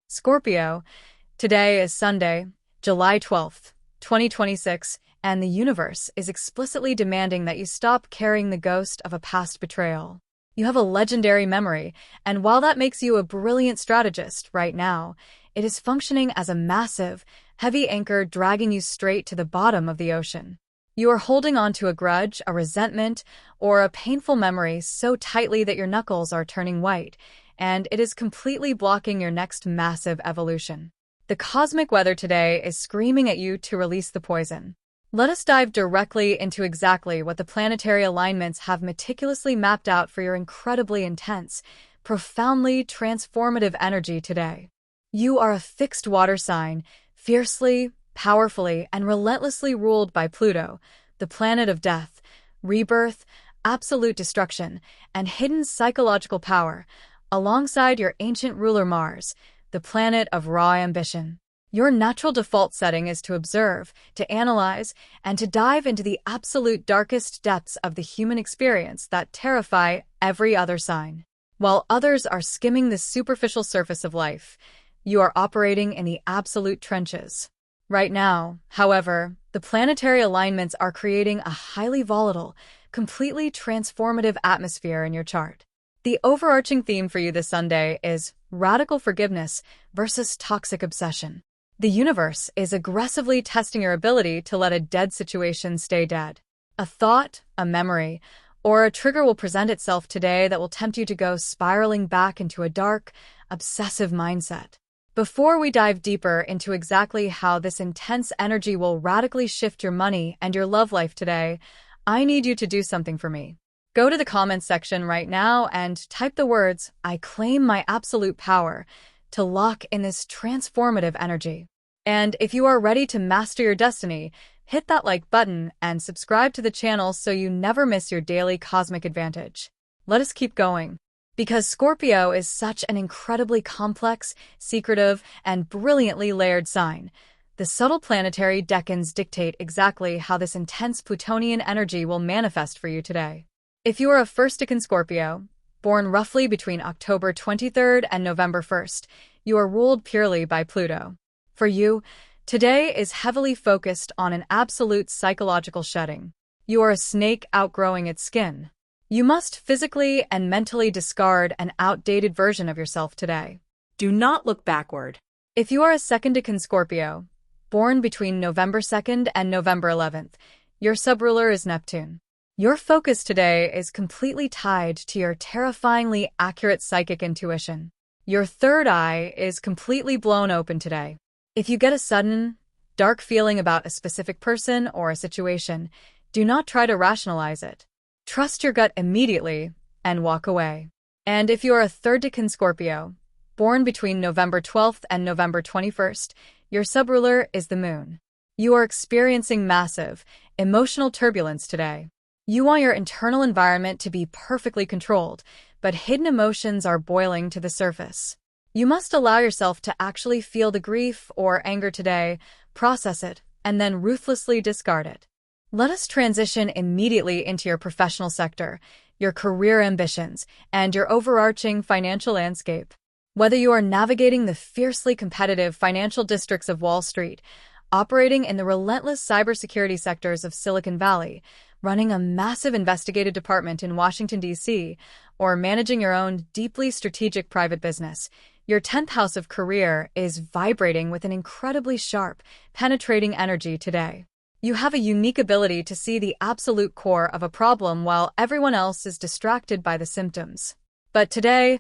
Scorpio, today is Sunday, July 12th, 2026, and the universe is explicitly demanding that you stop carrying the ghost of a past betrayal. You have a legendary memory, and while that makes you a brilliant strategist right now, it is functioning as a massive, heavy anchor dragging you straight to the bottom of the ocean. You are holding on to a grudge, a resentment, or a painful memory so tightly that your knuckles are turning white, and it is completely blocking your next massive evolution. The cosmic weather today is screaming at you to release the poison. Let us dive directly into exactly what the planetary alignments have meticulously mapped out for your incredibly intense, profoundly transformative energy today. You are a fixed water sign, fiercely, powerfully, and relentlessly ruled by Pluto, the planet of death, rebirth, absolute destruction, and hidden psychological power, alongside your ancient ruler Mars, the planet of raw ambition. Your natural default setting is to observe, to analyze, and to dive into the absolute darkest depths of the human experience that terrify every other sign. While others are skimming the superficial surface of life, you are operating in the absolute trenches. Right now, however, the planetary alignments are creating a highly volatile, completely transformative atmosphere in your chart. The overarching theme for you this Sunday is radical forgiveness versus toxic obsession. The universe is aggressively testing your ability to let a dead situation stay dead. A thought, a memory, or a trigger will present itself today that will tempt you to go spiraling back into a dark, obsessive mindset. Before we dive deeper into exactly how this intense energy will radically shift your money and your love life today, I need you to do something for me. Go to the comments section right now and type the words, "I claim my absolute power," to lock in this transformative energy. And if you are ready to master your destiny, hit that like button and subscribe to the channel so you never miss your daily cosmic advantage. Let us keep going. Because Scorpio is such an incredibly complex, secretive, and brilliantly layered sign, the subtle planetary decans dictate exactly how this intense Plutonian energy will manifest for you today. If you are a first-decan Scorpio, born roughly between October 23rd and November 1st, you are ruled purely by Pluto. For you, today is heavily focused on an absolute psychological shedding. You are a snake outgrowing its skin. You must physically and mentally discard an outdated version of yourself today. Do not look backward. If you are a second-decan Scorpio, born between November 2nd and November 11th, your subruler is Neptune. Your focus today is completely tied to your terrifyingly accurate psychic intuition. Your third eye is completely blown open today. If you get a sudden, dark feeling about a specific person or a situation, do not try to rationalize it. Trust your gut immediately and walk away. And if you are a third-decan Scorpio, born between November 12th and November 21st, your subruler is the Moon. You are experiencing massive, emotional turbulence today. You want your internal environment to be perfectly controlled, but hidden emotions are boiling to the surface. You must allow yourself to actually feel the grief or anger today, process it, and then ruthlessly discard it. Let us transition immediately into your professional sector, your career ambitions, and your overarching financial landscape. Whether you are navigating the fiercely competitive financial districts of Wall Street, operating in the relentless cybersecurity sectors of Silicon Valley, running a massive investigative department in Washington, D.C., or managing your own deeply strategic private business, your 10th house of career is vibrating with an incredibly sharp, penetrating energy today. You have a unique ability to see the absolute core of a problem while everyone else is distracted by the symptoms. But today,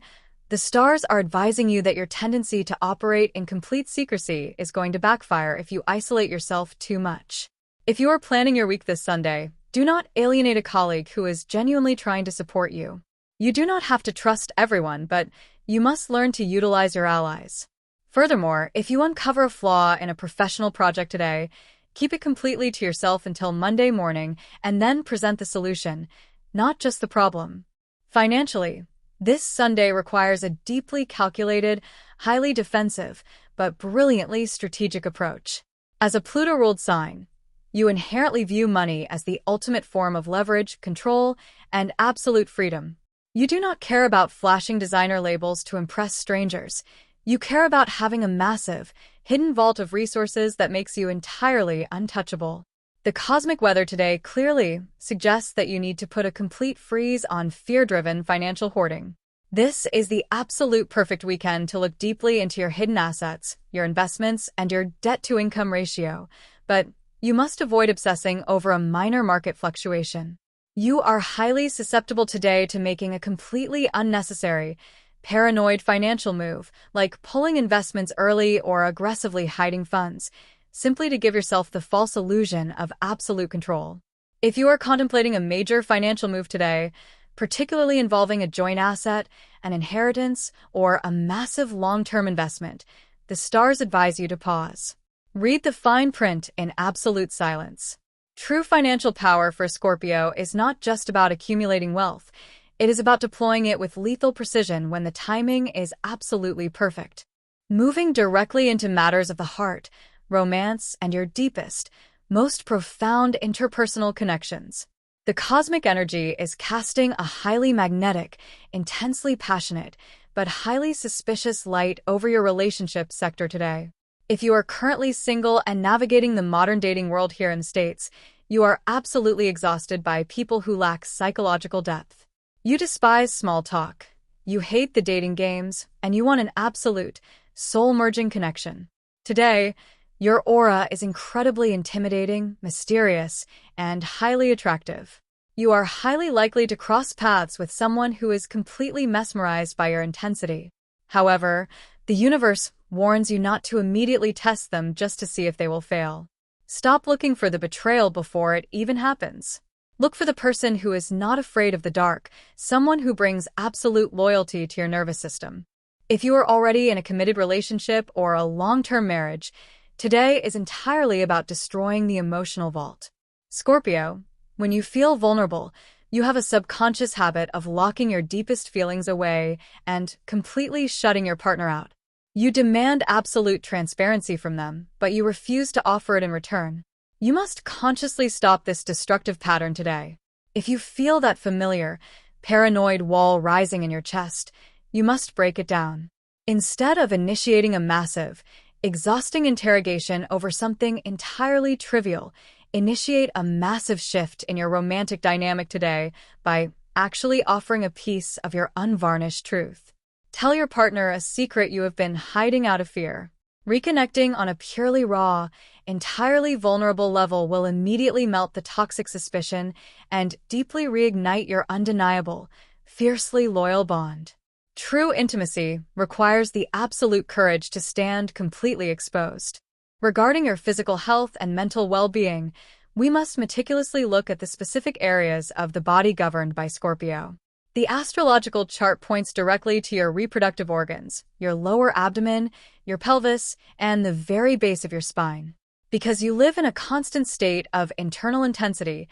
the stars are advising you that your tendency to operate in complete secrecy is going to backfire if you isolate yourself too much. If you are planning your week this Sunday, do not alienate a colleague who is genuinely trying to support you. You do not have to trust everyone, but you must learn to utilize your allies. Furthermore, if you uncover a flaw in a professional project today, keep it completely to yourself until Monday morning and then present the solution, not just the problem. Financially, this Sunday requires a deeply calculated, highly defensive, but brilliantly strategic approach. As a Pluto-ruled sign, you inherently view money as the ultimate form of leverage, control, and absolute freedom. You do not care about flashing designer labels to impress strangers. You care about having a massive, hidden vault of resources that makes you entirely untouchable. The cosmic weather today clearly suggests that you need to put a complete freeze on fear-driven financial hoarding. This is the absolute perfect weekend to look deeply into your hidden assets, your investments, and your debt-to-income ratio, but you must avoid obsessing over a minor market fluctuation. You are highly susceptible today to making a completely unnecessary, paranoid financial move, like pulling investments early or aggressively hiding funds, simply to give yourself the false illusion of absolute control. If you are contemplating a major financial move today, particularly involving a joint asset, an inheritance, or a massive long-term investment, the stars advise you to pause. Read the fine print in absolute silence. True financial power for Scorpio is not just about accumulating wealth. It is about deploying it with lethal precision when the timing is absolutely perfect. Moving directly into matters of the heart, romance, and your deepest, most profound interpersonal connections. The cosmic energy is casting a highly magnetic, intensely passionate, but highly suspicious light over your relationship sector today. If you are currently single and navigating the modern dating world here in the States, you are absolutely exhausted by people who lack psychological depth. You despise small talk, you hate the dating games, and you want an absolute, soul-merging connection. Today, your aura is incredibly intimidating, mysterious, and highly attractive. You are highly likely to cross paths with someone who is completely mesmerized by your intensity. However, the universe warns you not to immediately test them just to see if they will fail. Stop looking for the betrayal before it even happens. Look for the person who is not afraid of the dark, someone who brings absolute loyalty to your nervous system. If you are already in a committed relationship or a long-term marriage, today is entirely about destroying the emotional vault. Scorpio, when you feel vulnerable, you have a subconscious habit of locking your deepest feelings away and completely shutting your partner out. You demand absolute transparency from them, but you refuse to offer it in return. You must consciously stop this destructive pattern today. If you feel that familiar, paranoid wall rising in your chest, you must break it down. Instead of initiating a massive, exhausting interrogation over something entirely trivial, initiate a massive shift in your romantic dynamic today by actually offering a piece of your unvarnished truth. Tell your partner a secret you have been hiding out of fear. Reconnecting on a purely raw, entirely vulnerable level will immediately melt the toxic suspicion and deeply reignite your undeniable, fiercely loyal bond. True intimacy requires the absolute courage to stand completely exposed. Regarding your physical health and mental well-being, we must meticulously look at the specific areas of the body governed by Scorpio. The astrological chart points directly to your reproductive organs, your lower abdomen, your pelvis, and the very base of your spine. Because you live in a constant state of internal intensity,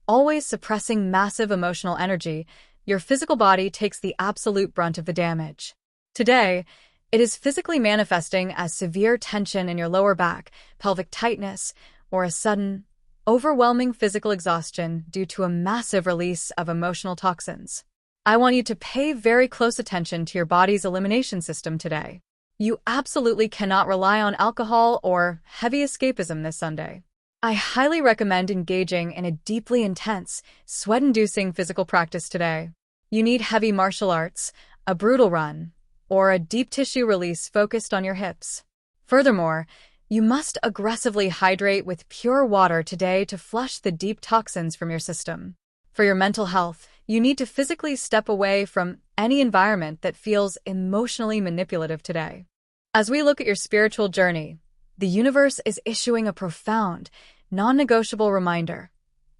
always suppressing massive emotional energy, your physical body takes the absolute brunt of the damage. Today, it is physically manifesting as severe tension in your lower back, pelvic tightness, or a sudden, overwhelming physical exhaustion due to a massive release of emotional toxins. I want you to pay very close attention to your body's elimination system today. You absolutely cannot rely on alcohol or heavy escapism this Sunday. I highly recommend engaging in a deeply intense, sweat-inducing physical practice today. You need heavy martial arts, a brutal run, or a deep tissue release focused on your hips. Furthermore, you must aggressively hydrate with pure water today to flush the deep toxins from your system. For your mental health, you need to physically step away from any environment that feels emotionally manipulative today. As we look at your spiritual journey, the universe is issuing a profound, non-negotiable reminder.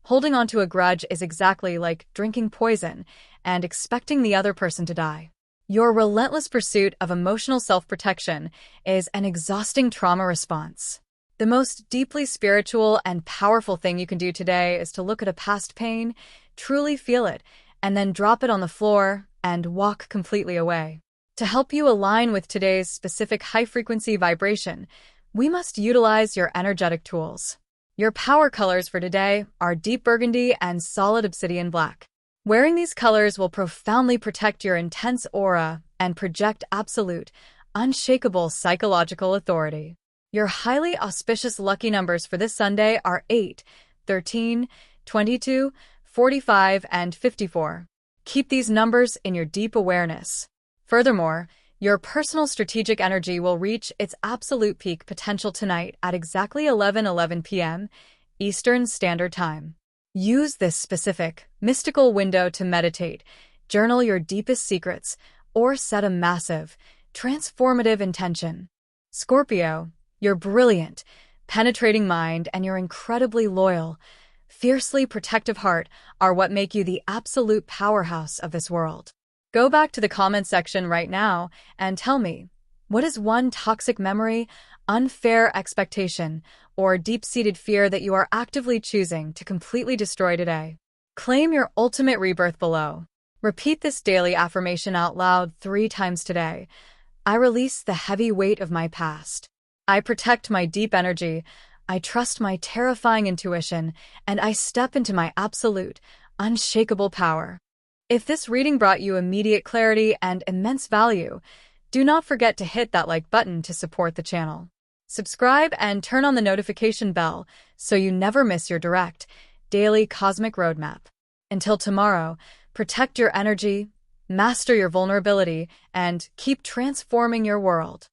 Holding on to a grudge is exactly like drinking poison and expecting the other person to die. Your relentless pursuit of emotional self-protection is an exhausting trauma response. The most deeply spiritual and powerful thing you can do today is to look at a past pain, truly feel it, and then drop it on the floor and walk completely away. To help you align with today's specific high-frequency vibration, we must utilize your energetic tools. Your power colors for today are deep burgundy and solid obsidian black. Wearing these colors will profoundly protect your intense aura and project absolute, unshakable psychological authority. Your highly auspicious lucky numbers for this Sunday are 8, 13, 22, 45, and 54. Keep these numbers in your deep awareness. Furthermore, your personal strategic energy will reach its absolute peak potential tonight at exactly 11:11 p.m. Eastern Standard Time. Use this specific, mystical window to meditate, journal your deepest secrets, or set a massive, transformative intention. Scorpio, your brilliant, penetrating mind and your incredibly loyal, fiercely protective heart are what make you the absolute powerhouse of this world. Go back to the comment section right now and tell me, what is one toxic memory, unfair expectation, or deep-seated fear that you are actively choosing to completely destroy today? Claim your ultimate rebirth below. Repeat this daily affirmation out loud 3 times today. I release the heavy weight of my past. I protect my deep energy. I trust my terrifying intuition, and I step into my absolute, unshakable power. If this reading brought you immediate clarity and immense value, do not forget to hit that like button to support the channel. Subscribe and turn on the notification bell so you never miss your direct, daily cosmic roadmap. Until tomorrow, protect your energy, master your vulnerability, and keep transforming your world.